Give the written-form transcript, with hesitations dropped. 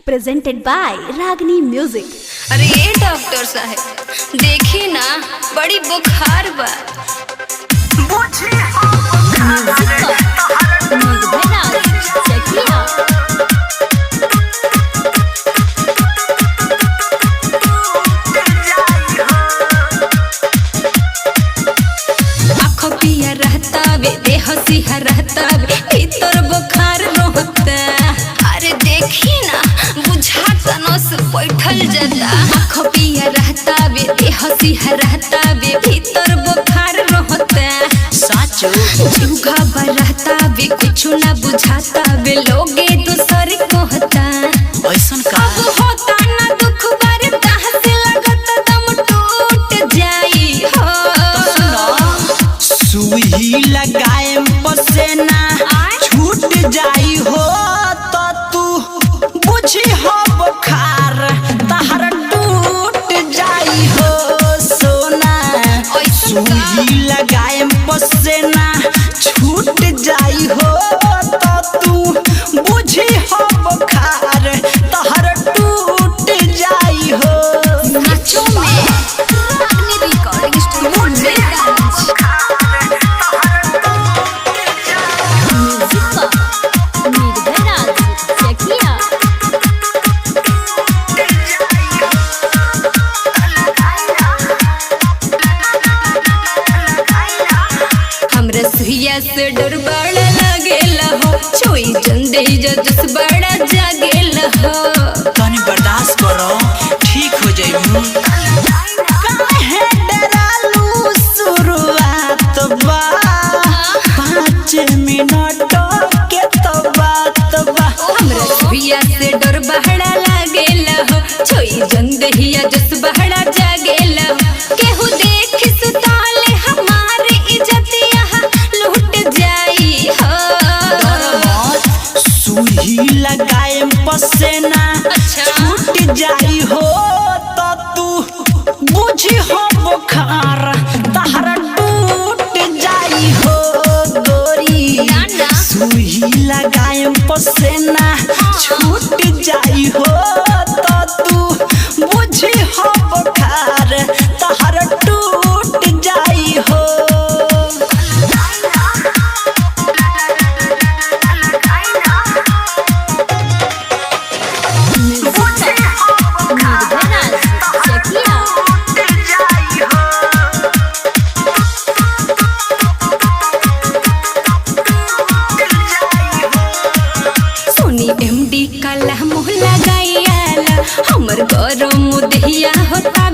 presented by Ragini Music। अरे ये doctor साहब देखी ना बड़ी बुखार बा। आँखों पिया रहता वे देह सिहा रहता वे भीतर बुखार रहता। अरे देखी ना बुझाता नस बैठल जाता। आँखों पिया रहता वे देह सिहा रहता वे भीतर बुखार रहता। साचो जुगा रहता वे कुछ ना बुझाता वे लोगे दूसर कहता। ऐसन का अब होता ना दुख बरता से लगता दम टूट जाई हो। सुई लगाए पसेना छूट जाई हो तो तू बुझी हो बुखार तहर टूट जाई हो सोना। सुई लगाए पसेना छूट जाई हो तो तू बुझी हो बुखार तहर टूट जाई हो। नाचो में अपनी रिकॉर्डिंग स्टूडियो में हमरा सुइया से डर बड़ा लगेला हो। छोई जंदे जस बड़ा जागेला हो। तनी बर्दाश्त करो ठीक हो जाइबू। काहे डरालू शुरुआत बा 5 मिनट के तो बात बा। हमरा सुइया से डर बड़ा लागेला हो। छोई जंदे जस बड़ा जागेला हो। केहू देख सुताले हमारे इज्जतिया लूट जाई हो। सुई लगाए पसेना छूट जाई हो तो तू बुझी हो बुखार तहरा टूट जाई हो गोरी। सुई लगाए पसेना छूट जाई हो तो तू बुझी हो बुखार तहरा टूट जाई हो। सोनी एमडी काला मुँह लगाइयाला हमर गरम मुदहिया होता।